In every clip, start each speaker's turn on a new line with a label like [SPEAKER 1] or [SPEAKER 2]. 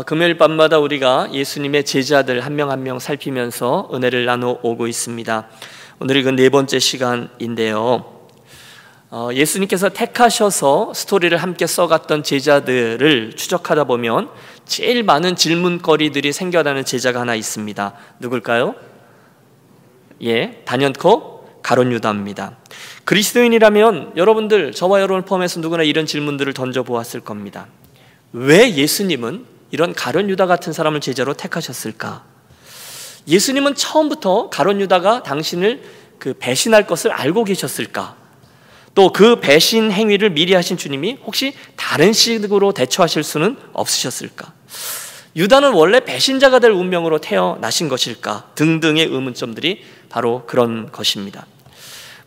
[SPEAKER 1] 금요일 밤마다 우리가 예수님의 제자들 한 명 한 명 살피면서 은혜를 나눠오고 있습니다. 오늘이 그 네 번째 시간인데요. 예수님께서 택하셔서 스토리를 함께 써갔던 제자들을 추적하다 보면 제일 많은 질문거리들이 생겨나는 제자가 하나 있습니다. 누굴까요? 단연코 가룟 유다입니다. 그리스도인이라면 여러분들, 저와 여러분을 포함해서 누구나 이런 질문들을 던져보았을 겁니다. 왜 예수님은 이런 가룟 유다 같은 사람을 제자로 택하셨을까? 예수님은 처음부터 가룟 유다가 당신을 배신할 것을 알고 계셨을까? 또 그 배신 행위를 미리 하신 주님이 혹시 다른 식으로 대처하실 수는 없으셨을까? 유다는 원래 배신자가 될 운명으로 태어나신 것일까? 등등의 의문점들이 바로 그런 것입니다.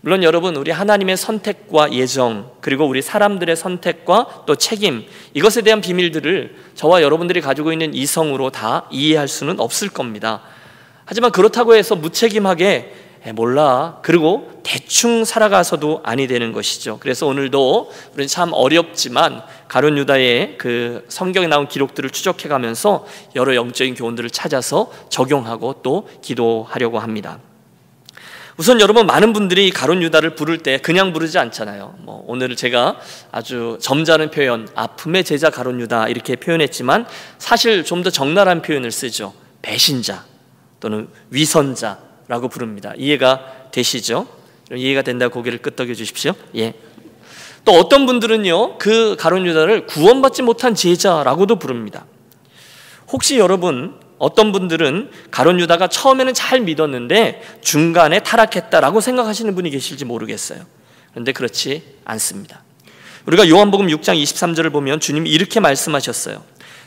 [SPEAKER 1] 물론 여러분, 우리 하나님의 선택과 예정, 그리고 우리 사람들의 선택과 또 책임, 이것에 대한 비밀들을 저와 여러분들이 가지고 있는 이성으로 다 이해할 수는 없을 겁니다. 하지만 그렇다고 해서 무책임하게 몰라, 그리고 대충 살아가서도 아니 되는 것이죠. 그래서 오늘도 우리는 참 어렵지만 가룟 유다의 그 성경에 나온 기록들을 추적해가면서 여러 영적인 교훈들을 찾아서 적용하고 또 기도하려고 합니다. 우선 여러분, 많은 분들이 가룟 유다를 부를 때 그냥 부르지 않잖아요. 오늘 제가 아주 점잖은 표현, 아픔의 제자 가룟 유다 이렇게 표현했지만 사실 좀 더 적나라한 표현을 쓰죠. 배신자 또는 위선자라고 부릅니다. 이해가 되시죠? 이해가 된다고 고개를 끄덕여 주십시오. 또 어떤 분들은요, 그 가룟 유다를 구원받지 못한 제자라고도 부릅니다. 혹시 여러분, 어떤 분들은 가룟 유다가 처음에는 잘 믿었는데 중간에 타락했다라고 생각하시는 분이 계실지 모르겠어요. 그런데 그렇지 않습니다. 우리가 요한복음 6장 23절을 보면 주님이 이렇게 말씀하셨어요.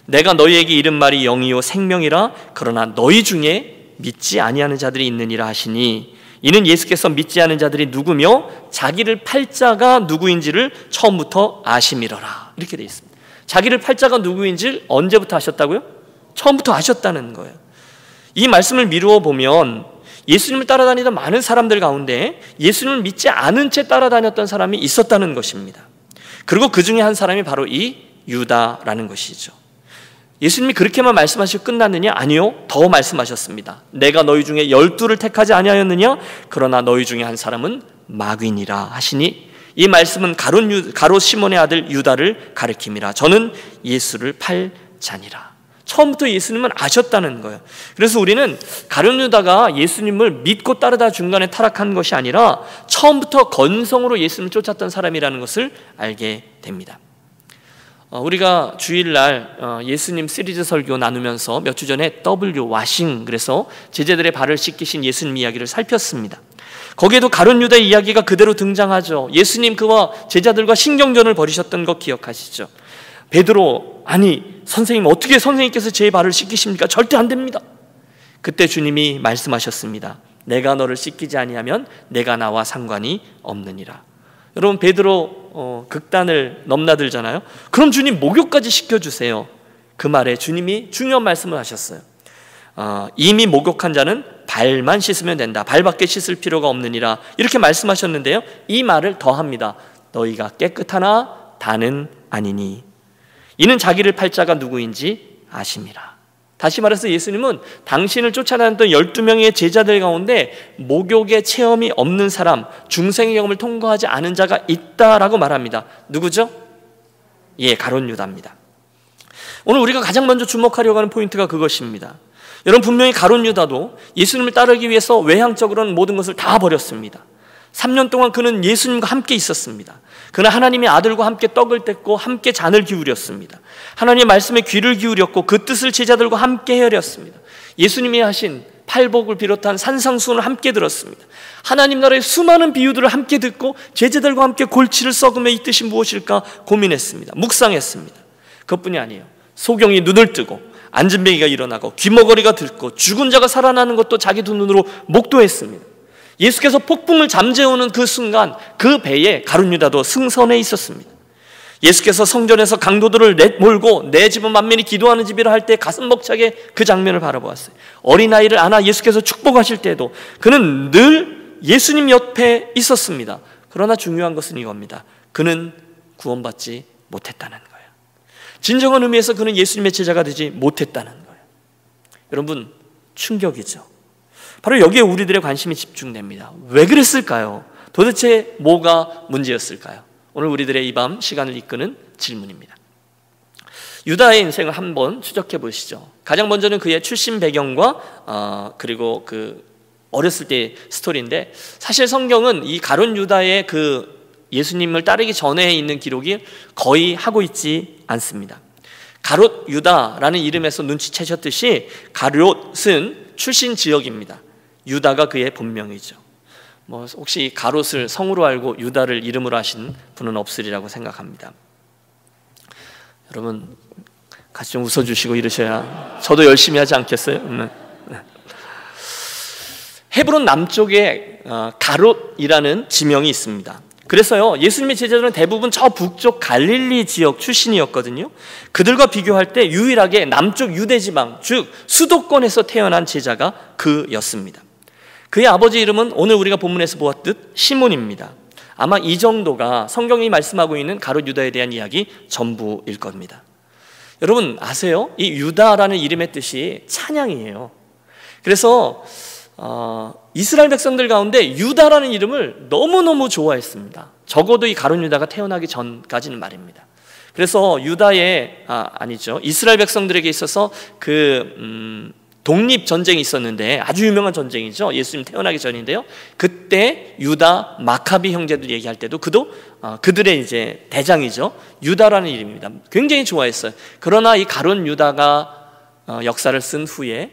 [SPEAKER 1] 내가 너희에게 이른 말이 영이요 생명이라. 그러나 너희 중에 믿지 아니하는 자들이 있느니라 하시니, 이는 예수께서 믿지 않은 자들이 누구며 자기를 팔 자가 누구인지를 처음부터 아심이러라. 이렇게 되어 있습니다. 자기를 팔 자가 누구인지를 언제부터 아셨다고요? 처음부터 아셨다는 거예요. 이 말씀을 미루어 보면 예수님을 따라다니던 많은 사람들 가운데 예수님을 믿지 않은 채 따라다녔던 사람이 있었다는 것입니다. 그리고 그 중에 한 사람이 바로 이 유다라는 것이죠. 예수님이 그렇게만 말씀하시고 끝났느냐? 아니요, 더 말씀하셨습니다. 내가 너희 중에 12를 택하지 아니하였느냐? 그러나 너희 중에 한 사람은 마귀니라 하시니, 이 말씀은 가롯 시몬의 아들 유다를 가리킴이라. 저는 예수를 팔 자니라. 처음부터 예수님은 아셨다는 거예요. 그래서 우리는 가룟 유다가 예수님을 믿고 따르다 중간에 타락한 것이 아니라 처음부터 건성으로 예수님을 쫓았던 사람이라는 것을 알게 됩니다. 우리가 주일날 예수님 시리즈 설교 나누면서 몇 주 전에 W 와싱, 그래서 제자들의 발을 씻기신 예수님 이야기를 살폈습니다. 거기에도 가룟 유다의 이야기가 그대로 등장하죠. 예수님 그와 제자들과 신경전을 벌이셨던 거 기억하시죠? 베드로, 아니 선생님, 어떻게 선생님께서 제 발을 씻기십니까? 절대 안 됩니다. 그때 주님이 말씀하셨습니다. 내가 너를 씻기지 아니하면 내가 나와 상관이 없느니라. 여러분, 베드로 극단을 넘나들잖아요. 그럼 주님 목욕까지 시켜주세요. 그 말에 주님이 중요한 말씀을 하셨어요. 이미 목욕한 자는 발만 씻으면 된다. 발밖에 씻을 필요가 없느니라. 이렇게 말씀하셨는데요, 이 말을 더합니다. 너희가 깨끗하나 다는 아니니, 이는 자기를 팔 자가 누구인지 아심이라. 다시 말해서 예수님은 당신을 쫓아다녔던 12명의 제자들 가운데 목욕의 체험이 없는 사람, 중생의 경험을 통과하지 않은 자가 있다라고 말합니다. 누구죠? 가룟 유다입니다. 오늘 우리가 가장 먼저 주목하려고 하는 포인트가 그것입니다. 여러분, 분명히 가룟 유다도 예수님을 따르기 위해서 외향적으로는 모든 것을 다 버렸습니다. 3년 동안 그는 예수님과 함께 있었습니다. 그는 하나님의 아들과 함께 떡을 뗐고 함께 잔을 기울였습니다. 하나님의 말씀에 귀를 기울였고 그 뜻을 제자들과 함께 헤아렸습니다. 예수님이 하신 팔복을 비롯한 산상수훈을 함께 들었습니다. 하나님 나라의 수많은 비유들을 함께 듣고 제자들과 함께 골치를 썩으며 이 뜻이 무엇일까 고민했습니다. 묵상했습니다. 그것뿐이 아니에요. 소경이 눈을 뜨고 안진뱅이가 일어나고 귀머거리가 들고 죽은 자가 살아나는 것도 자기 두 눈으로 목도했습니다. 예수께서 폭풍을 잠재우는 그 순간 그 배에 가룟 유다도 승선해 있었습니다. 예수께서 성전에서 강도들을 내몰고 내 집은 만민이 기도하는 집이라 할 때 가슴 벅차게 그 장면을 바라보았어요. 어린아이를 안아 예수께서 축복하실 때에도 그는 늘 예수님 옆에 있었습니다. 그러나 중요한 것은 이겁니다. 그는 구원받지 못했다는 거예요. 진정한 의미에서 그는 예수님의 제자가 되지 못했다는 거예요. 여러분, 충격이죠. 바로 여기에 우리들의 관심이 집중됩니다. 왜 그랬을까요? 도대체 뭐가 문제였을까요? 오늘 우리들의 이 밤 시간을 이끄는 질문입니다. 유다의 인생을 한번 추적해 보시죠. 가장 먼저는 그의 출신 배경과 그리고 그 어렸을 때의 스토리인데, 사실 성경은 이 가룟 유다의 그 예수님을 따르기 전에 있는 기록이 거의 하고 있지 않습니다. 가롯 유다라는 이름에서 눈치채셨듯이 가롯은 출신 지역입니다. 유다가 그의 본명이죠. 혹시 가롯을 성으로 알고 유다를 이름으로 하신 분은 없으리라고 생각합니다. 여러분 같이 좀 웃어주시고 이러셔야 저도 열심히 하지 않겠어요? 헤브론 남쪽에 가롯이라는 지명이 있습니다. 그래서요, 예수님의 제자들은 대부분 저 북쪽 갈릴리 지역 출신이었거든요. 그들과 비교할 때 유일하게 남쪽 유대지방, 즉 수도권에서 태어난 제자가 그였습니다. 그의 아버지 이름은 오늘 우리가 본문에서 보았듯 시몬입니다. 아마 이 정도가 성경이 말씀하고 있는 가롯 유다에 대한 이야기 전부일 겁니다. 여러분 아세요? 이 유다라는 이름의 뜻이 찬양이에요. 그래서 이스라엘 백성들 가운데 유다라는 이름을 너무너무 좋아했습니다. 적어도 이 가룟 유다가 태어나기 전까지는 말입니다. 그래서 유다의 이스라엘 백성들에게 있어서 독립전쟁이 있었는데, 아주 유명한 전쟁이죠. 예수님 태어나기 전인데요. 그때 유다 마카비 형제들 얘기할 때도 그들의 이제 대장이죠. 유다라는 이름입니다. 굉장히 좋아했어요. 그러나 이 가룟 유다가 역사를 쓴 후에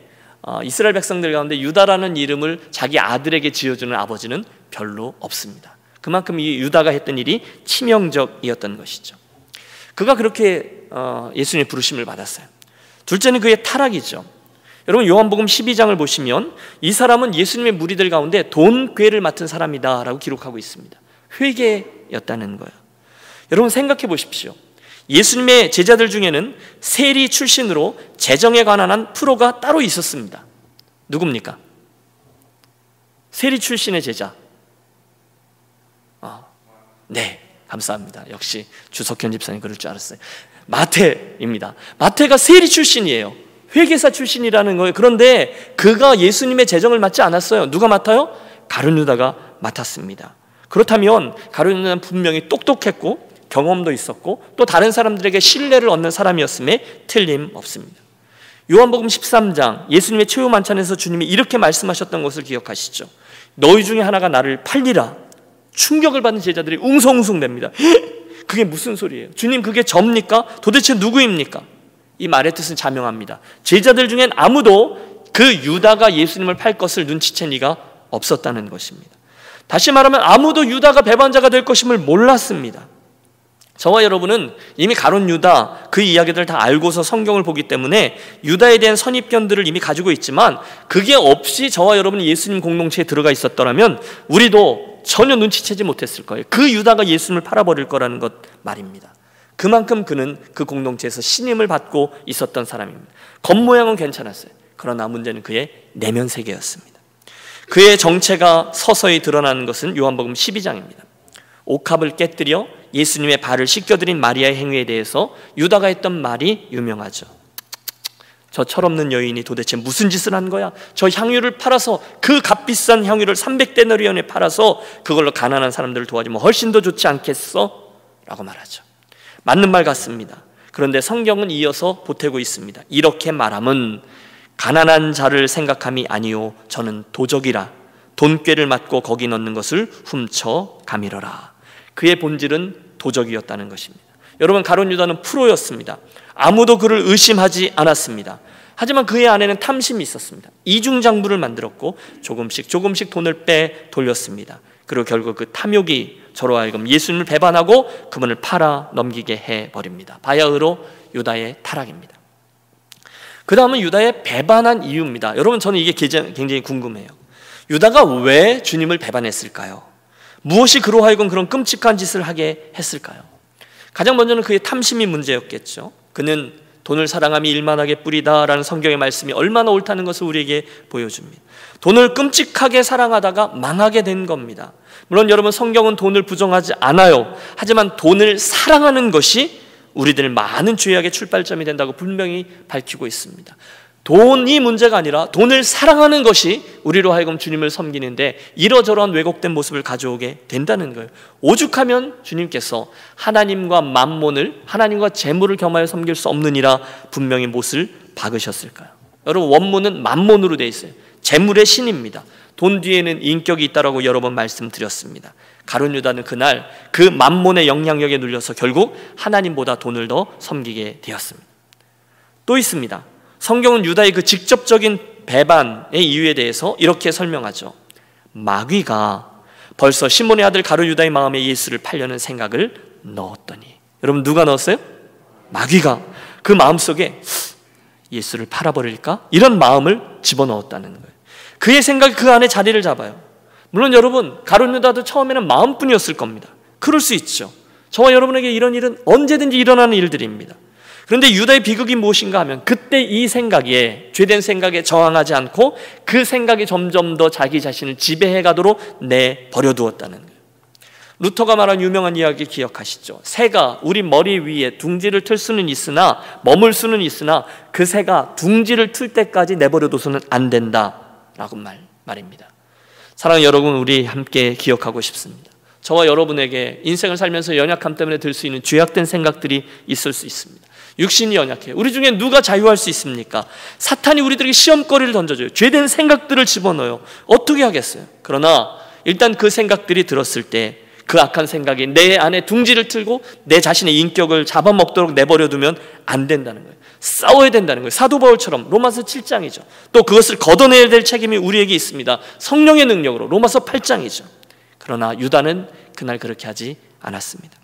[SPEAKER 1] 이스라엘 백성들 가운데 유다라는 이름을 자기 아들에게 지어주는 아버지는 별로 없습니다. 그만큼 이 유다가 했던 일이 치명적이었던 것이죠. 그가 그렇게 예수님의 부르심을 받았어요. 둘째는 그의 타락이죠. 여러분 요한복음 12장을 보시면 이 사람은 예수님의 무리들 가운데 돈괴를 맡은 사람이다 라고 기록하고 있습니다. 회계였다는 거예요. 여러분 생각해 보십시오. 예수님의 제자들 중에는 세리 출신으로 재정에 관한 한 프로가 따로 있었습니다. 누굽니까? 세리 출신의 제자. 네, 감사합니다. 역시 주석현 집사님 그럴 줄 알았어요. 마태입니다. 마태가 세리 출신이에요. 회계사 출신이라는 거예요. 그런데 그가 예수님의 재정을 맡지 않았어요. 누가 맡아요? 가룟 유다가 맡았습니다. 그렇다면 가룟 유다는 분명히 똑똑했고 경험도 있었고 또 다른 사람들에게 신뢰를 얻는 사람이었음에 틀림없습니다. 요한복음 13장 예수님의 최후 만찬에서 주님이 이렇게 말씀하셨던 것을 기억하시죠? 너희 중에 하나가 나를 팔리라. 충격을 받은 제자들이 웅성웅성댑니다. 그게 무슨 소리예요? 주님 그게 접니까? 도대체 누구입니까? 이 말의 뜻은 자명합니다. 제자들 중엔 아무도 그 유다가 예수님을 팔 것을 눈치챈 이가 없었다는 것입니다. 다시 말하면 아무도 유다가 배반자가 될 것임을 몰랐습니다. 저와 여러분은 이미 가룟 유다 그 이야기들을 다 알고서 성경을 보기 때문에 유다에 대한 선입견들을 이미 가지고 있지만, 그게 없이 저와 여러분이 예수님 공동체에 들어가 있었더라면 우리도 전혀 눈치채지 못했을 거예요. 그 유다가 예수님을 팔아버릴 거라는 것 말입니다. 그만큼 그는 그 공동체에서 신임을 받고 있었던 사람입니다. 겉모양은 괜찮았어요. 그러나 문제는 그의 내면 세계였습니다. 그의 정체가 서서히 드러나는 것은 요한복음 12장입니다. 옥합을 깨뜨려 예수님의 발을 씻겨드린 마리아의 행위에 대해서 유다가 했던 말이 유명하죠. 저 철없는 여인이 도대체 무슨 짓을 한 거야? 저 향유를 팔아서, 그 값비싼 향유를 300데나리온에 팔아서 그걸로 가난한 사람들을 도와주면 훨씬 더 좋지 않겠어? 라고 말하죠. 맞는 말 같습니다. 그런데 성경은 이어서 보태고 있습니다. 이렇게 말함은 가난한 자를 생각함이 아니요 저는 도적이라 돈꾀를 맞고 거기 넣는 것을 훔쳐 가밀어라. 그의 본질은 도적이었다는 것입니다. 여러분 가룟 유다는 프로였습니다. 아무도 그를 의심하지 않았습니다. 하지만 그의 안에는 탐심이 있었습니다. 이중장부를 만들었고 조금씩 돈을 빼 돌렸습니다. 그리고 결국 그 탐욕이 저로 하여금 예수님을 배반하고 그분을 팔아 넘기게 해버립니다. 바야흐로 유다의 타락입니다. 그 다음은 유다의 배반한 이유입니다. 여러분 저는 이게 굉장히 궁금해요. 유다가 왜 주님을 배반했을까요? 무엇이 그로 하여금 그런 끔찍한 짓을 하게 했을까요? 가장 먼저는 그의 탐심이 문제였겠죠. 그는 돈을 사랑함이 일만하게 뿌리다라는 성경의 말씀이 얼마나 옳다는 것을 우리에게 보여줍니다. 돈을 끔찍하게 사랑하다가 망하게 된 겁니다. 물론 여러분 성경은 돈을 부정하지 않아요. 하지만 돈을 사랑하는 것이 우리들 많은 죄악의 출발점이 된다고 분명히 밝히고 있습니다. 돈이 문제가 아니라 돈을 사랑하는 것이 우리로 하여금 주님을 섬기는데 이러저러한 왜곡된 모습을 가져오게 된다는 거예요. 오죽하면 주님께서 하나님과 만몬을, 하나님과 재물을 겸하여 섬길 수 없느니라 분명히 못을 박으셨을까요? 여러분, 원문은 만몬으로 되어 있어요. 재물의 신입니다. 돈 뒤에는 인격이 있다라고 여러 번 말씀드렸습니다. 가룟 유다는 그날 그 만몬의 영향력에 눌려서 결국 하나님보다 돈을 더 섬기게 되었습니다. 또 있습니다. 성경은 유다의 그 직접적인 배반의 이유에 대해서 이렇게 설명하죠. 마귀가 벌써 시몬의 아들 가룟 유다의 마음에 예수를 팔려는 생각을 넣었더니, 여러분 누가 넣었어요? 마귀가 그 마음속에 예수를 팔아버릴까? 이런 마음을 집어넣었다는 거예요. 그의 생각이 그 안에 자리를 잡아요. 물론 여러분, 가룟 유다도 처음에는 마음뿐이었을 겁니다. 그럴 수 있죠. 저와 여러분에게 이런 일은 언제든지 일어나는 일들입니다. 그런데 유다의 비극이 무엇인가 하면 그때 이 생각에, 죄된 생각에 저항하지 않고 그 생각이 점점 더 자기 자신을 지배해 가도록 내버려두었다는 거예요. 루터가 말한 유명한 이야기 기억하시죠? 새가 우리 머리 위에 둥지를 틀 수는 있으나, 머물 수는 있으나 그 새가 둥지를 틀 때까지 내버려둬서는 안 된다라고 말입니다. 사랑하는 여러분, 우리 함께 기억하고 싶습니다. 저와 여러분에게 인생을 살면서 연약함 때문에 들 수 있는 죄악된 생각들이 있을 수 있습니다. 육신이 연약해요. 우리 중에 누가 자유할 수 있습니까? 사탄이 우리들에게 시험거리를 던져줘요. 죄된 생각들을 집어넣어요. 어떻게 하겠어요? 그러나 일단 그 생각들이 들었을 때 그 악한 생각이 내 안에 둥지를 틀고 내 자신의 인격을 잡아먹도록 내버려두면 안 된다는 거예요. 싸워야 된다는 거예요. 사도 바울처럼 로마서 7장이죠. 또 그것을 걷어내야 될 책임이 우리에게 있습니다. 성령의 능력으로 로마서 8장이죠. 그러나 유다는 그날 그렇게 하지 않았습니다.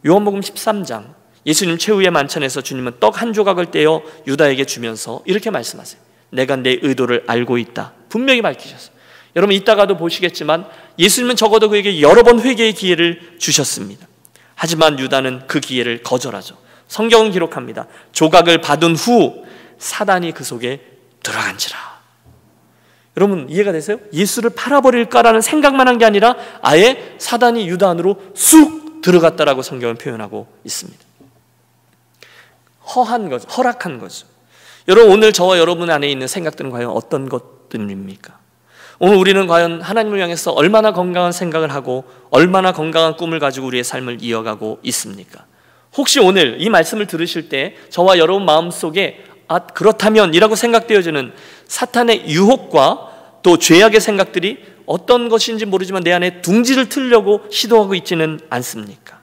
[SPEAKER 1] 요한복음 13장, 예수님 최후의 만찬에서 주님은 떡 한 조각을 떼어 유다에게 주면서 이렇게 말씀하세요. 내가 내 의도를 알고 있다. 분명히 밝히셨어요. 여러분, 이따가도 보시겠지만 예수님은 적어도 그에게 여러 번 회개의 기회를 주셨습니다. 하지만 유다는 그 기회를 거절하죠. 성경은 기록합니다. 조각을 받은 후 사단이 그 속에 들어간지라. 여러분, 이해가 되세요? 예수를 팔아버릴까라는 생각만 한 게 아니라 아예 사단이 유다 안으로 쑥 들어갔다라고 성경은 표현하고 있습니다. 허한 거죠. 허락한 거죠. 여러분, 오늘 저와 여러분 안에 있는 생각들은 과연 어떤 것들입니까? 오늘 우리는 과연 하나님을 향해서 얼마나 건강한 생각을 하고 얼마나 건강한 꿈을 가지고 우리의 삶을 이어가고 있습니까? 혹시 오늘 이 말씀을 들으실 때 저와 여러분 마음속에 그렇다면 이라고 생각되어지는 사탄의 유혹과 또 죄악의 생각들이 어떤 것인지 모르지만 내 안에 둥지를 틀려고 시도하고 있지는 않습니까?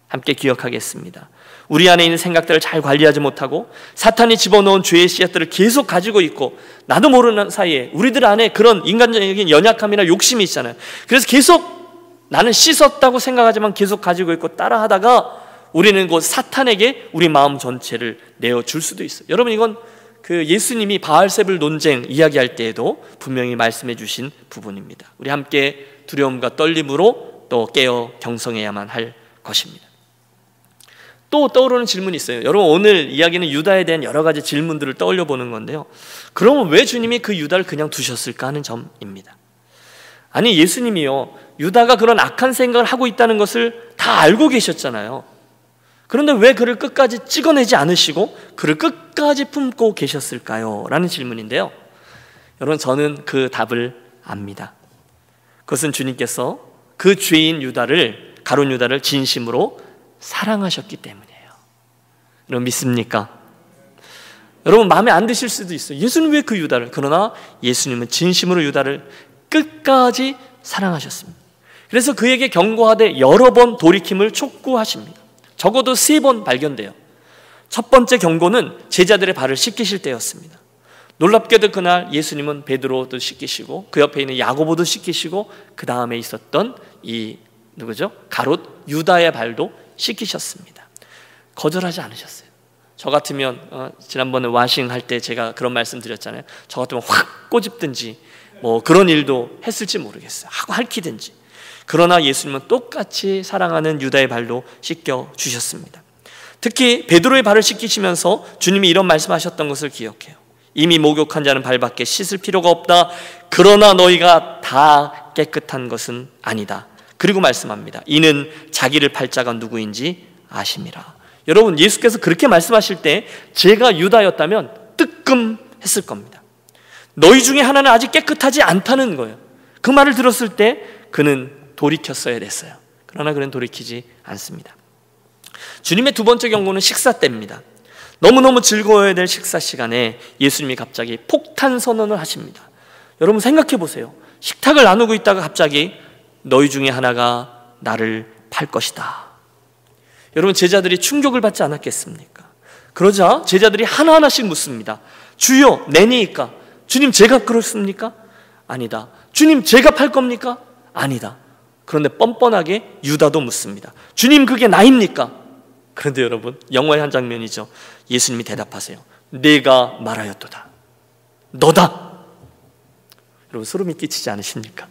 [SPEAKER 1] 함께 기억하겠습니다. 우리 안에 있는 생각들을 잘 관리하지 못하고 사탄이 집어넣은 죄의 씨앗들을 계속 가지고 있고 나도 모르는 사이에 우리들 안에 그런 인간적인 연약함이나 욕심이 있잖아요. 그래서 계속 나는 씻었다고 생각하지만 계속 가지고 있고 따라하다가 우리는 곧 사탄에게 우리 마음 전체를 내어줄 수도 있어요. 여러분, 이건 그 예수님이 바알세불 논쟁 이야기할 때에도 분명히 말씀해 주신 부분입니다. 우리 함께 두려움과 떨림으로 또 깨어 경성해야만 할 것입니다. 또 떠오르는 질문이 있어요. 여러분, 오늘 이야기는 유다에 대한 여러 가지 질문들을 떠올려 보는 건데요. 그러면 왜 주님이 그 유다를 그냥 두셨을까 하는 점입니다. 아니, 예수님이요, 유다가 그런 악한 생각을 하고 있다는 것을 다 알고 계셨잖아요. 그런데 왜 그를 끝까지 찍어내지 않으시고 그를 끝까지 품고 계셨을까요? 라는 질문인데요. 여러분, 저는 그 답을 압니다. 그것은 주님께서 그 죄인 유다를, 가룟 유다를 진심으로 사랑하셨기 때문이에요. 여러분, 믿습니까? 여러분, 마음에 안 드실 수도 있어요. 예수는 왜 그 유다를? 그러나 예수님은 진심으로 유다를 끝까지 사랑하셨습니다. 그래서 그에게 경고하되 여러 번 돌이킴을 촉구하십니다. 적어도 3번 발견돼요. 첫 번째 경고는 제자들의 발을 씻기실 때였습니다. 놀랍게도 그날 예수님은 베드로도 씻기시고 그 옆에 있는 야고보도 씻기시고 그 다음에 있었던 이 누구죠? 가롯 유다의 발도 씻기셨습니다. 거절하지 않으셨어요. 저 같으면 지난번에 와싱 할 때 제가 그런 말씀 드렸잖아요. 저 같으면 확 꼬집든지 뭐 그런 일도 했을지 모르겠어요. 하고 핥히든지. 그러나 예수님은 똑같이 사랑하는 유다의 발도 씻겨 주셨습니다. 특히 베드로의 발을 씻기시면서 주님이 이런 말씀하셨던 것을 기억해요. 이미 목욕한 자는 발밖에 씻을 필요가 없다. 그러나 너희가 다 깨끗한 것은 아니다. 그리고 말씀합니다. 이는 자기를 팔 자가 누구인지 아심이라. 여러분, 예수께서 그렇게 말씀하실 때 제가 유다였다면 뜨끔했을 겁니다. 너희 중에 하나는 아직 깨끗하지 않다는 거예요. 그 말을 들었을 때 그는 돌이켰어야 됐어요. 그러나 그는 돌이키지 않습니다. 주님의 두 번째 경고는 식사 때입니다. 너무너무 즐거워야 될 식사 시간에 예수님이 갑자기 폭탄 선언을 하십니다. 여러분 생각해 보세요. 식탁을 나누고 있다가 갑자기 너희 중에 하나가 나를 팔 것이다. 여러분, 제자들이 충격을 받지 않았겠습니까? 그러자 제자들이 하나하나씩 묻습니다. 주여, 내니까? 주님, 제가 그렇습니까? 아니다. 주님, 제가 팔 겁니까? 아니다. 그런데 뻔뻔하게 유다도 묻습니다. 주님, 그게 나입니까? 그런데 여러분, 영화의 한 장면이죠. 예수님이 대답하세요. 내가 말하였도다. 너다. 여러분, 소름이 끼치지 않으십니까?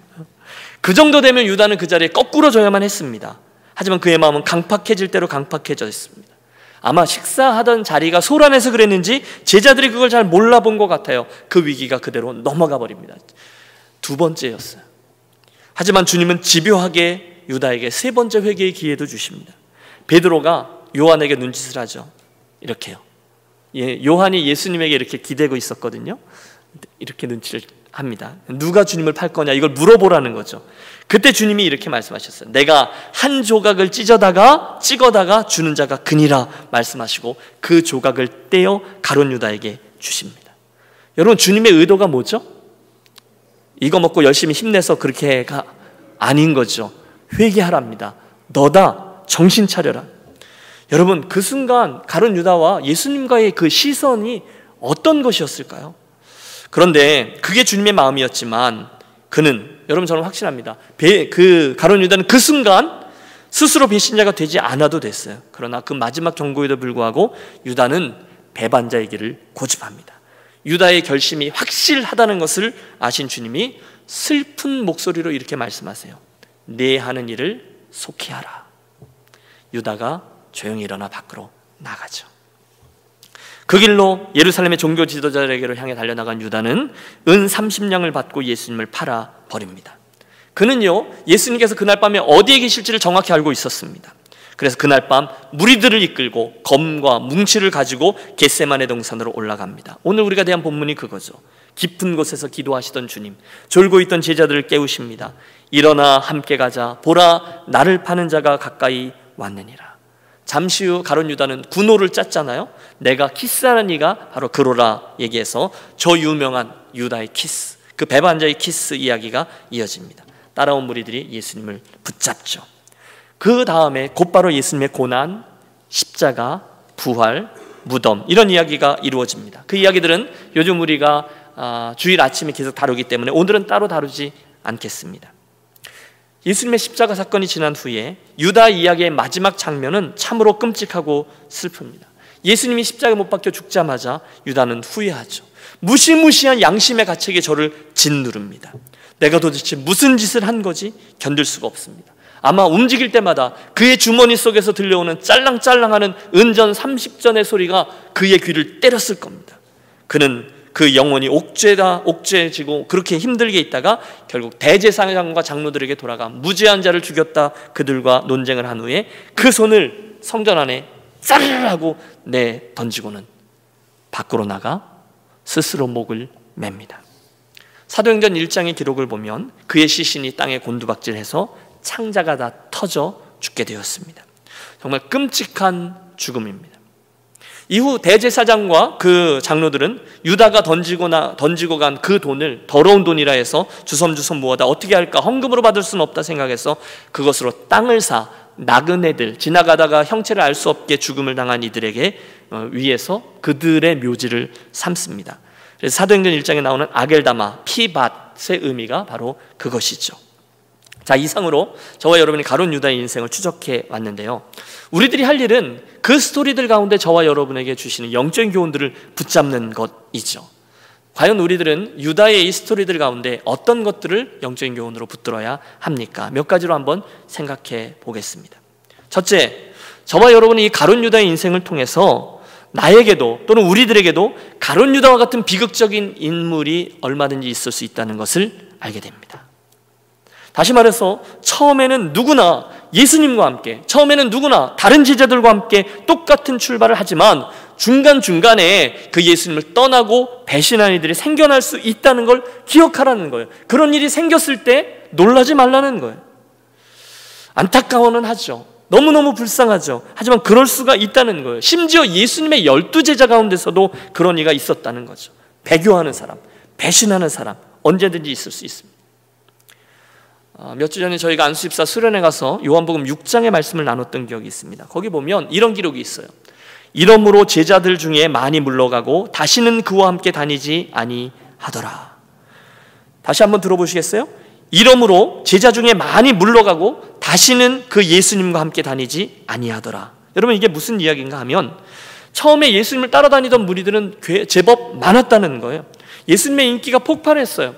[SPEAKER 1] 그 정도 되면 유다는 그 자리에 거꾸로 져야만 했습니다. 하지만 그의 마음은 강팍해질 대로 강팍해져 있습니다. 아마 식사하던 자리가 소란해서 그랬는지 제자들이 그걸 잘 몰라본 것 같아요. 그 위기가 그대로 넘어가 버립니다. 두 번째였어요. 하지만 주님은 집요하게 유다에게 세 번째 회개의 기회도 주십니다. 베드로가 요한에게 눈짓을 하죠. 이렇게요. 요한이 예수님에게 이렇게 기대고 있었거든요. 이렇게 눈치를 합니다. 누가 주님을 팔 거냐, 이걸 물어보라는 거죠. 그때 주님이 이렇게 말씀하셨어요. 내가 한 조각을 찍어다가 주는 자가 그니라 말씀하시고 그 조각을 떼어 가룟 유다에게 주십니다. 여러분, 주님의 의도가 뭐죠? 이거 먹고 열심히 힘내서 그렇게가 아닌 거죠. 회개하랍니다. 너다, 정신 차려라. 여러분, 그 순간 가룟 유다와 예수님과의 그 시선이 어떤 것이었을까요? 그런데 그게 주님의 마음이었지만 그는, 여러분, 저는 확신합니다. 그 가룟 유다는 그 순간 스스로 배신자가 되지 않아도 됐어요. 그러나 그 마지막 경고에도 불구하고 유다는 배반자의 길을 고집합니다. 유다의 결심이 확실하다는 것을 아신 주님이 슬픈 목소리로 이렇게 말씀하세요. 내 하는 일을 속히 하라. 유다가 조용히 일어나 밖으로 나가죠. 그 길로 예루살렘의 종교 지도자에게로 향해 달려나간 유다는 은 30냥을 받고 예수님을 팔아 버립니다. 그는요, 예수님께서 그날 밤에 어디에 계실지를 정확히 알고 있었습니다. 그래서 그날 밤 무리들을 이끌고 검과 뭉치를 가지고 겟세마네 동산으로 올라갑니다. 오늘 우리가 대한 본문이 그거죠. 깊은 곳에서 기도하시던 주님, 졸고 있던 제자들을 깨우십니다. 일어나 함께 가자. 보라, 나를 파는 자가 가까이 왔느니라. 잠시 후 가룟 유다는 군호를 짰잖아요. 내가 키스하는 이가 바로 그로라 얘기해서 저 유명한 유다의 키스, 그 배반자의 키스 이야기가 이어집니다. 따라온 무리들이 예수님을 붙잡죠. 그 다음에 곧바로 예수님의 고난, 십자가, 부활, 무덤, 이런 이야기가 이루어집니다. 그 이야기들은 요즘 우리가 주일 아침에 계속 다루기 때문에 오늘은 따로 다루지 않겠습니다. 예수님의 십자가 사건이 지난 후에 유다 이야기의 마지막 장면은 참으로 끔찍하고 슬픕니다. 예수님이 십자가에 못 박혀 죽자마자 유다는 후회하죠. 무시무시한 양심의 가책에 저를 짓누릅니다. 내가 도대체 무슨 짓을 한 거지? 견딜 수가 없습니다. 아마 움직일 때마다 그의 주머니 속에서 들려오는 짤랑짤랑하는 은전 30전의 소리가 그의 귀를 때렸을 겁니다. 그는 그 영혼이 옥죄지고 그렇게 힘들게 있다가 결국 대제사장과 장로들에게 돌아가 무죄한 자를 죽였다 그들과 논쟁을 한 후에 그 손을 성전 안에 짜르르하고 던지고는 밖으로 나가 스스로 목을 맵니다. 사도행전 1장의 기록을 보면 그의 시신이 땅에 곤두박질해서 창자가 다 터져 죽게 되었습니다. 정말 끔찍한 죽음입니다. 이후 대제사장과 그 장로들은 유다가 던지고 간 그 돈을 더러운 돈이라 해서 주섬주섬 모아다 어떻게 할까, 헌금으로 받을 수는 없다 생각해서 그것으로 땅을 사 나그네들, 지나가다가 형체를 알 수 없게 죽음을 당한 이들에게 위해서 그들의 묘지를 삼습니다. 그래서 사도행전 1장에 나오는 아겔다마, 피밭의 의미가 바로 그것이죠. 자, 이상으로 저와 여러분이 가룟 유다의 인생을 추적해 왔는데요, 우리들이 할 일은 그 스토리들 가운데 저와 여러분에게 주시는 영적인 교훈들을 붙잡는 것이죠. 과연 우리들은 유다의 이 스토리들 가운데 어떤 것들을 영적인 교훈으로 붙들어야 합니까? 몇 가지로 한번 생각해 보겠습니다. 첫째, 저와 여러분이 이 가룟 유다의 인생을 통해서 나에게도 또는 우리들에게도 가룟 유다와 같은 비극적인 인물이 얼마든지 있을 수 있다는 것을 알게 됩니다. 다시 말해서 처음에는 누구나 예수님과 함께, 처음에는 누구나 다른 제자들과 함께 똑같은 출발을 하지만 중간중간에 그 예수님을 떠나고 배신한 이들이 생겨날 수 있다는 걸 기억하라는 거예요. 그런 일이 생겼을 때 놀라지 말라는 거예요. 안타까워는 하죠. 너무너무 불쌍하죠. 하지만 그럴 수가 있다는 거예요. 심지어 예수님의 12제자 가운데서도 그런 이가 있었다는 거죠. 배교하는 사람, 배신하는 사람 언제든지 있을 수 있습니다. 몇 주 전에 저희가 안수집사 수련회 가서 요한복음 6장의 말씀을 나눴던 기억이 있습니다. 거기 보면 이런 기록이 있어요. 이러므로 제자들 중에 많이 물러가고 다시는 그와 함께 다니지 아니하더라. 다시 한번 들어보시겠어요? 이러므로 제자 중에 많이 물러가고 다시는 그 예수님과 함께 다니지 아니하더라. 여러분, 이게 무슨 이야기인가 하면 처음에 예수님을 따라다니던 무리들은 제법 많았다는 거예요. 예수님의 인기가 폭발했어요.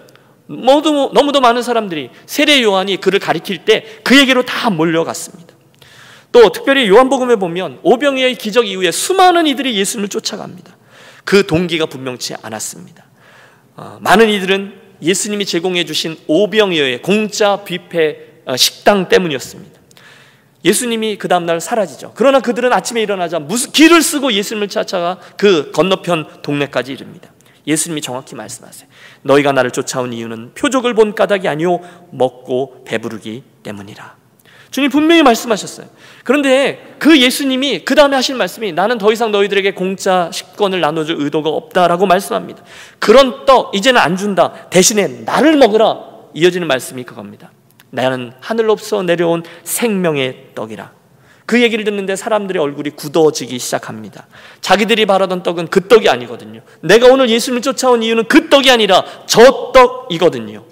[SPEAKER 1] 너무도 많은 사람들이 세례 요한이 그를 가리킬 때 그에게로 다 몰려갔습니다. 또 특별히 요한복음에 보면 오병이어의 기적 이후에 수많은 이들이 예수님을 쫓아갑니다. 그 동기가 분명치 않았습니다. 많은 이들은 예수님이 제공해 주신 오병이어의 공짜 뷔페 식당 때문이었습니다. 예수님이 그 다음날 사라지죠. 그러나 그들은 아침에 일어나자 무슨 길을 쓰고 예수님을 찾아가 그 건너편 동네까지 이릅니다. 예수님이 정확히 말씀하세요. 너희가 나를 쫓아온 이유는 표적을 본 까닭이 아니오 먹고 배부르기 때문이라. 주님 분명히 말씀하셨어요. 그런데 그 예수님이 그 다음에 하신 말씀이 나는 더 이상 너희들에게 공짜 식권을 나눠줄 의도가 없다라고 말씀합니다. 그런 떡 이제는 안 준다. 대신에 나를 먹으라. 이어지는 말씀이 그겁니다. 나는 하늘로부터 내려온 생명의 떡이라. 그 얘기를 듣는데 사람들의 얼굴이 굳어지기 시작합니다. 자기들이 바라던 떡은 그 떡이 아니거든요. 내가 오늘 예수님을 쫓아온 이유는 그 떡이 아니라 저 떡이거든요.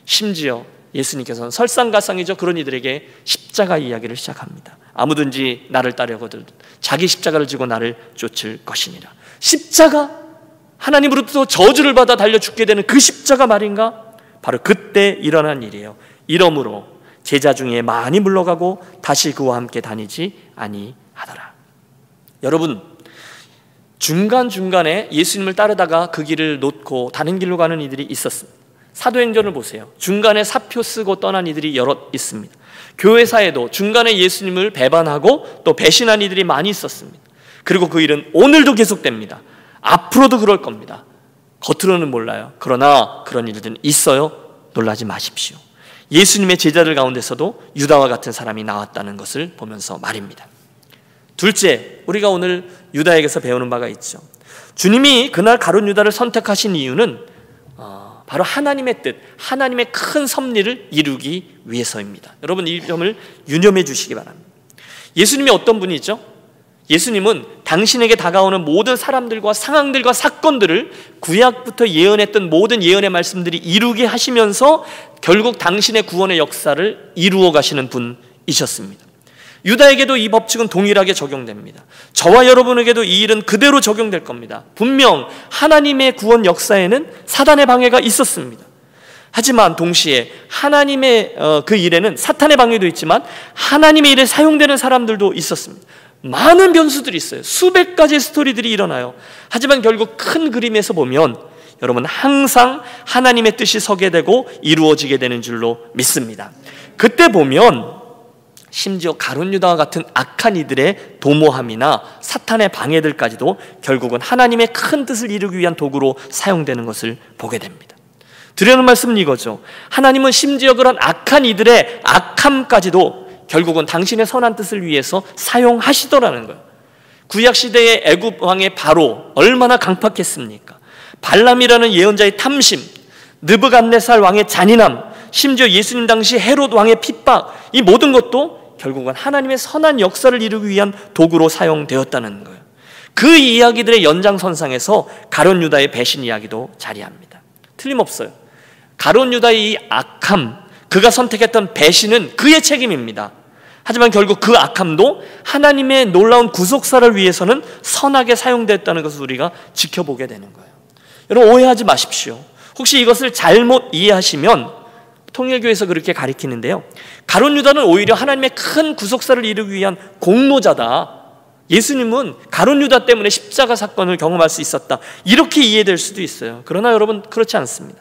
[SPEAKER 1] 심지어 예수님께서는 설상가상이죠. 그런 이들에게 십자가 이야기를 시작합니다. 아무든지 나를 따르거든 자기 십자가를 지고 나를 쫓을 것이니라. 십자가, 하나님으로부터 저주를 받아 달려 죽게 되는 그 십자가 말인가? 바로 그때 일어난 일이에요. 이러므로 제자 중에 많이 물러가고 다시 그와 함께 다니지 아니하더라. 여러분, 중간중간에 예수님을 따르다가 그 길을 놓고 다른 길로 가는 이들이 있었습니다. 사도행전을 보세요. 중간에 사표 쓰고 떠난 이들이 여럿 있습니다. 교회사에도 중간에 예수님을 배반하고 또 배신한 이들이 많이 있었습니다. 그리고 그 일은 오늘도 계속됩니다. 앞으로도 그럴 겁니다. 겉으로는 몰라요. 그러나 그런 일들은 있어요. 놀라지 마십시오. 예수님의 제자들 가운데서도 유다와 같은 사람이 나왔다는 것을 보면서 말입니다. 둘째, 우리가 오늘 유다에게서 배우는 바가 있죠. 주님이 그날 가룟 유다를 선택하신 이유는 바로 하나님의 뜻, 하나님의 큰 섭리를 이루기 위해서입니다. 여러분, 이 점을 유념해 주시기 바랍니다. 예수님이 어떤 분이죠? 예수님은 당신에게 다가오는 모든 사람들과 상황들과 사건들을 구약부터 예언했던 모든 예언의 말씀들이 이루게 하시면서 결국 당신의 구원의 역사를 이루어 가시는 분이셨습니다. 유다에게도 이 법칙은 동일하게 적용됩니다. 저와 여러분에게도 이 일은 그대로 적용될 겁니다. 분명 하나님의 구원 역사에는 사단의 방해가 있었습니다. 하지만 동시에 하나님의 그 일에는 사탄의 방해도 있지만 하나님의 일에 사용되는 사람들도 있었습니다. 많은 변수들이 있어요. 수백 가지의 스토리들이 일어나요. 하지만 결국 큰 그림에서 보면 여러분 항상 하나님의 뜻이 서게 되고 이루어지게 되는 줄로 믿습니다. 그때 보면 심지어 가룟 유다와 같은 악한 이들의 도모함이나 사탄의 방해들까지도 결국은 하나님의 큰 뜻을 이루기 위한 도구로 사용되는 것을 보게 됩니다. 드리는 말씀은 이거죠. 하나님은 심지어 그런 악한 이들의 악함까지도 결국은 당신의 선한 뜻을 위해서 사용하시더라는 거예요. 구약시대의 애굽 왕의 바로 얼마나 강팍했습니까? 발람이라는 예언자의 탐심, 느부갓네살 왕의 잔인함, 심지어 예수님 당시 헤롯 왕의 핍박, 이 모든 것도 결국은 하나님의 선한 역사를 이루기 위한 도구로 사용되었다는 거예요. 그 이야기들의 연장선상에서 가룟 유다의 배신 이야기도 자리합니다. 틀림없어요. 가룟 유다의 이 악함, 그가 선택했던 배신은 그의 책임입니다. 하지만 결국 그 악함도 하나님의 놀라운 구속사를 위해서는 선하게 사용됐다는 것을 우리가 지켜보게 되는 거예요. 여러분 오해하지 마십시오. 혹시 이것을 잘못 이해하시면 통일교에서 그렇게 가리키는데요, 가룟 유다는 오히려 하나님의 큰 구속사를 이루기 위한 공로자다. 예수님은 가룟 유다 때문에 십자가 사건을 경험할 수 있었다. 이렇게 이해될 수도 있어요. 그러나 여러분 그렇지 않습니다.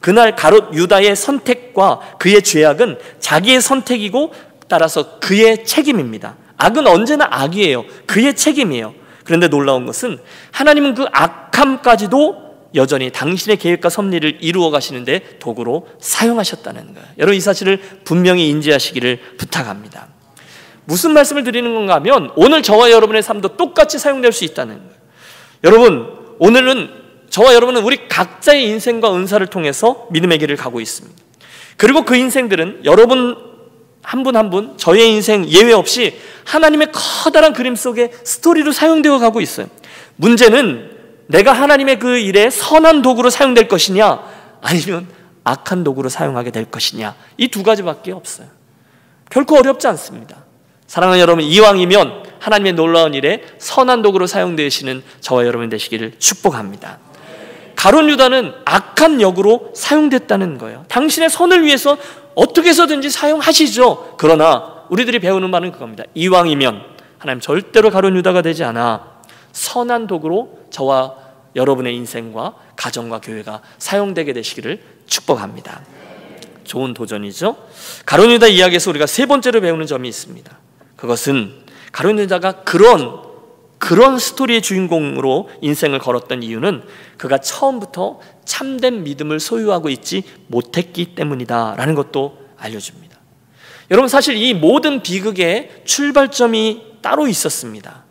[SPEAKER 1] 그날 가룟 유다의 선택과 그의 죄악은 자기의 선택이고 따라서 그의 책임입니다. 악은 언제나 악이에요. 그의 책임이에요. 그런데 놀라운 것은 하나님은 그 악함까지도 여전히 당신의 계획과 섭리를 이루어 가시는데 도구로 사용하셨다는 거예요. 여러분, 이 사실을 분명히 인지하시기를 부탁합니다. 무슨 말씀을 드리는 건가 하면 오늘 저와 여러분의 삶도 똑같이 사용될 수 있다는 거예요. 여러분, 오늘은 저와 여러분은 우리 각자의 인생과 은사를 통해서 믿음의 길을 가고 있습니다. 그리고 그 인생들은 여러분 한 분 한 분 저의 인생 예외 없이 하나님의 커다란 그림 속에 스토리로 사용되어 가고 있어요. 문제는 내가 하나님의 그 일에 선한 도구로 사용될 것이냐 아니면 악한 도구로 사용하게 될 것이냐, 이 두 가지밖에 없어요. 결코 어렵지 않습니다. 사랑하는 여러분, 이왕이면 하나님의 놀라운 일에 선한 도구로 사용되시는 저와 여러분 되시기를 축복합니다. 가룟 유다는 악한 역으로 사용됐다는 거예요. 당신의 선을 위해서 어떻게 해서든지 사용하시죠. 그러나 우리들이 배우는 말은 그겁니다. 이왕이면 하나님 절대로 가룟 유다가 되지 않아 선한 도구로 저와 여러분의 인생과 가정과 교회가 사용되게 되시기를 축복합니다. 좋은 도전이죠. 가룟 유다 이야기에서 우리가 세 번째로 배우는 점이 있습니다. 그것은 가룟 유다가 그런 스토리의 주인공으로 인생을 걸었던 이유는 그가 처음부터 참된 믿음을 소유하고 있지 못했기 때문이다라는 것도 알려줍니다. 여러분, 사실 이 모든 비극의 출발점이 따로 있었습니다.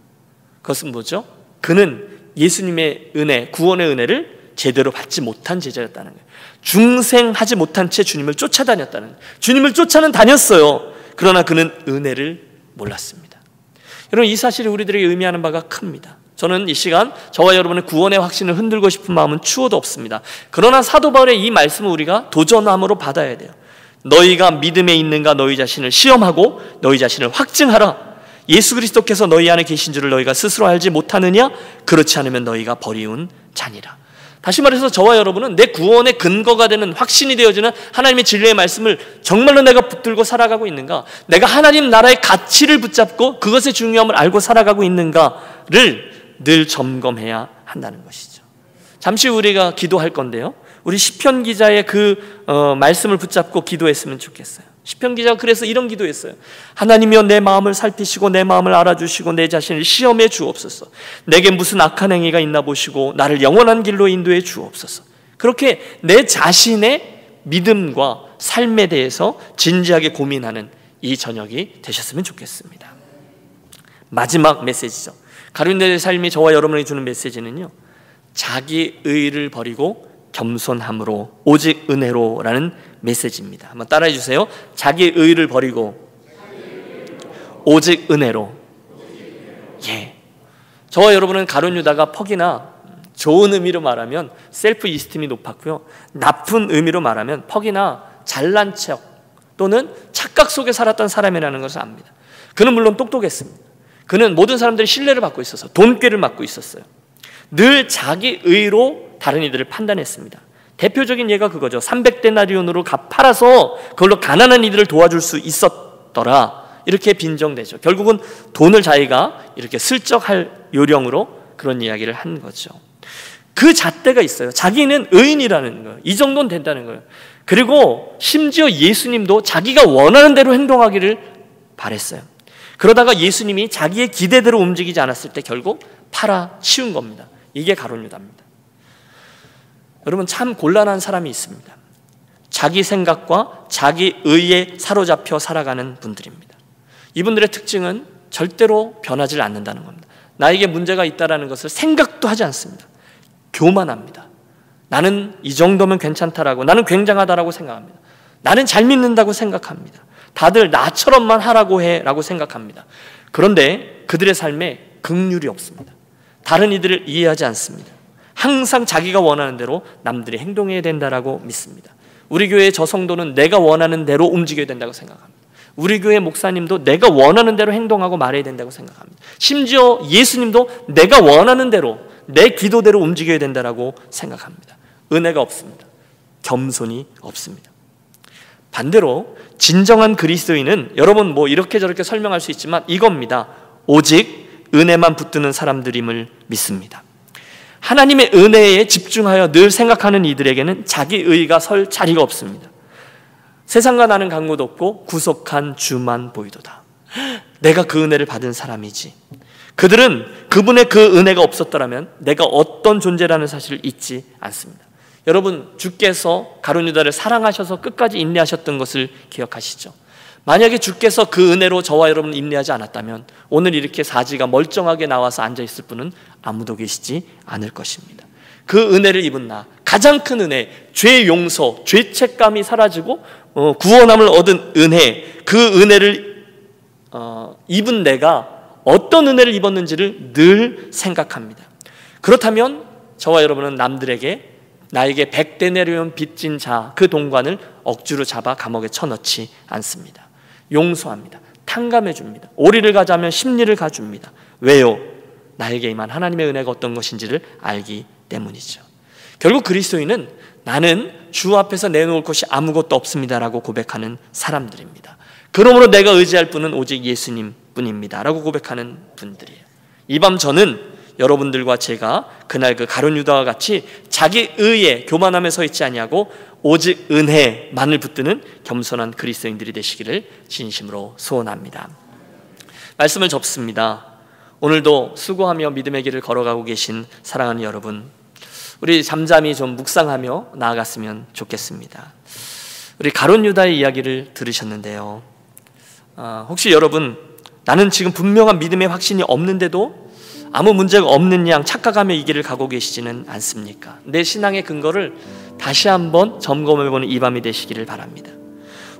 [SPEAKER 1] 그것은 뭐죠? 그는 예수님의 은혜, 구원의 은혜를 제대로 받지 못한 제자였다는 거예요. 중생하지 못한 채 주님을 쫓아다녔다는 거예요. 주님을 쫓아는 다녔어요. 그러나 그는 은혜를 몰랐습니다. 여러분, 이 사실이 우리들에게 의미하는 바가 큽니다. 저는 이 시간 저와 여러분의 구원의 확신을 흔들고 싶은 마음은 추호도 없습니다. 그러나 사도 바울의 이 말씀을 우리가 도전함으로 받아야 돼요. 너희가 믿음에 있는가 너희 자신을 시험하고 너희 자신을 확증하라. 예수 그리스도께서 너희 안에 계신 줄을 너희가 스스로 알지 못하느냐? 그렇지 않으면 너희가 버리운 자니라. 다시 말해서 저와 여러분은 내 구원의 근거가 되는 확신이 되어지는 하나님의 진리의 말씀을 정말로 내가 붙들고 살아가고 있는가? 내가 하나님 나라의 가치를 붙잡고 그것의 중요함을 알고 살아가고 있는가를 늘 점검해야 한다는 것이죠. 잠시 우리가 기도할 건데요, 우리 시편 기자의 그 말씀을 붙잡고 기도했으면 좋겠어요. 시편 기자가 그래서 이런 기도했어요. 하나님이여, 내 마음을 살피시고 내 마음을 알아주시고 내 자신을 시험해 주옵소서. 내게 무슨 악한 행위가 있나 보시고 나를 영원한 길로 인도해 주옵소서. 그렇게 내 자신의 믿음과 삶에 대해서 진지하게 고민하는 이 저녁이 되셨으면 좋겠습니다. 마지막 메시지죠. 가룟 유다의 삶이 저와 여러분에게 주는 메시지는요, 자기 의를 버리고 겸손함으로 오직 은혜로라는 메시지입니다. 한번 따라해 주세요. 자기 의를 버리고 오직 은혜로. 예. 저와 여러분은 가룟 유다가 퍽이나 좋은 의미로 말하면 셀프 이스팀이 높았고요, 나쁜 의미로 말하면 퍽이나 잘난 척 또는 착각 속에 살았던 사람이라는 것을 압니다. 그는 물론 똑똑했습니다. 그는 모든 사람들의 신뢰를 받고 있어서 돈꾀를 맡고 있었어요. 늘 자기 의로 다른 이들을 판단했습니다. 대표적인 예가 그거죠. 300데나리온으로 팔아서 그걸로 가난한 이들을 도와줄 수 있었더라, 이렇게 빈정대죠. 결국은 돈을 자기가 이렇게 슬쩍 할 요령으로 그런 이야기를 한 거죠. 그 잣대가 있어요. 자기는 의인이라는 거예요. 이 정도는 된다는 거예요. 그리고 심지어 예수님도 자기가 원하는 대로 행동하기를 바랬어요. 그러다가 예수님이 자기의 기대대로 움직이지 않았을 때 결국 팔아치운 겁니다. 이게 가룟 유다입니다. 여러분, 참 곤란한 사람이 있습니다. 자기 생각과 자기 의에 사로잡혀 살아가는 분들입니다. 이분들의 특징은 절대로 변하지 않는다는 겁니다. 나에게 문제가 있다는 것을 생각도 하지 않습니다. 교만합니다. 나는 이 정도면 괜찮다라고, 나는 굉장하다라고 생각합니다. 나는 잘 믿는다고 생각합니다. 다들 나처럼만 하라고 해라고 생각합니다. 그런데 그들의 삶에 긍휼이 없습니다. 다른 이들을 이해하지 않습니다. 항상 자기가 원하는 대로 남들이 행동해야 된다라고 믿습니다. 우리 교회의 저 성도는 내가 원하는 대로 움직여야 된다고 생각합니다. 우리 교회 목사님도 내가 원하는 대로 행동하고 말해야 된다고 생각합니다. 심지어 예수님도 내가 원하는 대로 내 기도대로 움직여야 된다라고 생각합니다. 은혜가 없습니다. 겸손이 없습니다. 반대로 진정한 그리스도인은 여러분 뭐 이렇게 저렇게 설명할 수 있지만 이겁니다. 오직 은혜만 붙드는 사람들임을 믿습니다. 하나님의 은혜에 집중하여 늘 생각하는 이들에게는 자기 의가 설 자리가 없습니다. 세상과 나는 간구도 없고 구속한 주만 보이도다. 내가 그 은혜를 받은 사람이지. 그들은 그분의 그 은혜가 없었더라면 내가 어떤 존재라는 사실을 잊지 않습니다. 여러분, 주께서 가룟 유다를 사랑하셔서 끝까지 인내하셨던 것을 기억하시죠? 만약에 주께서 그 은혜로 저와 여러분 인내하지 않았다면 오늘 이렇게 사지가 멀쩡하게 나와서 앉아있을 분은 아무도 계시지 않을 것입니다. 그 은혜를 입은 나, 가장 큰 은혜, 죄 용서, 죄책감이 사라지고 구원함을 얻은 은혜, 그 은혜를 입은 내가 어떤 은혜를 입었는지를 늘 생각합니다. 그렇다면 저와 여러분은 남들에게 나에게 100대 내려온 빚진 자, 그 동관을 억지로 잡아 감옥에 쳐넣지 않습니다. 용서합니다. 탕감해 줍니다. 오리를 가자면 십리를 가줍니다. 왜요? 나에게 임한 하나님의 은혜가 어떤 것인지를 알기 때문이죠. 결국 그리스도인은 나는 주 앞에서 내놓을 것이 아무것도 없습니다라고 고백하는 사람들입니다. 그러므로 내가 의지할 분은 오직 예수님 뿐입니다 라고 고백하는 분들이에요. 이 밤 저는 여러분들과 제가 그날 그 가룟 유다와 같이 자기 의에 교만함에 서 있지 아니하고 오직 은혜만을 붙드는 겸손한 그리스도인들이 되시기를 진심으로 소원합니다. 말씀을 접습니다. 오늘도 수고하며 믿음의 길을 걸어가고 계신 사랑하는 여러분, 우리 잠잠히 좀 묵상하며 나아갔으면 좋겠습니다. 우리 가룟 유다의 이야기를 들으셨는데요, 혹시 여러분, 나는 지금 분명한 믿음의 확신이 없는데도 아무 문제가 없는 양 착각하며 이 길을 가고 계시지는 않습니까? 내 신앙의 근거를 다시 한번 점검해보는 이 밤이 되시기를 바랍니다.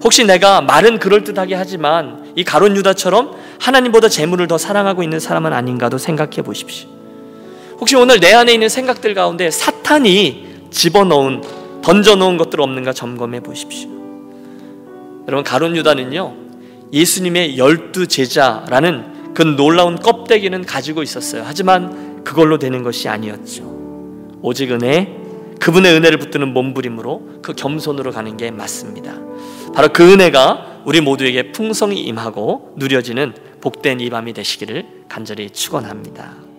[SPEAKER 1] 혹시 내가 말은 그럴듯하게 하지만 이 가룟 유다처럼 하나님보다 재물을 더 사랑하고 있는 사람은 아닌가도 생각해 보십시오. 혹시 오늘 내 안에 있는 생각들 가운데 사탄이 집어넣은, 던져놓은 것들 없는가 점검해 보십시오. 여러분, 가룟 유다는요, 예수님의 12제자라는 그 놀라운 껍데기는 가지고 있었어요. 하지만 그걸로 되는 것이 아니었죠. 오직 은혜, 그분의 은혜를 붙드는 몸부림으로 그 겸손으로 가는 게 맞습니다. 바로 그 은혜가 우리 모두에게 풍성히 임하고 누려지는 복된 이 밤이 되시기를 간절히 축원합니다.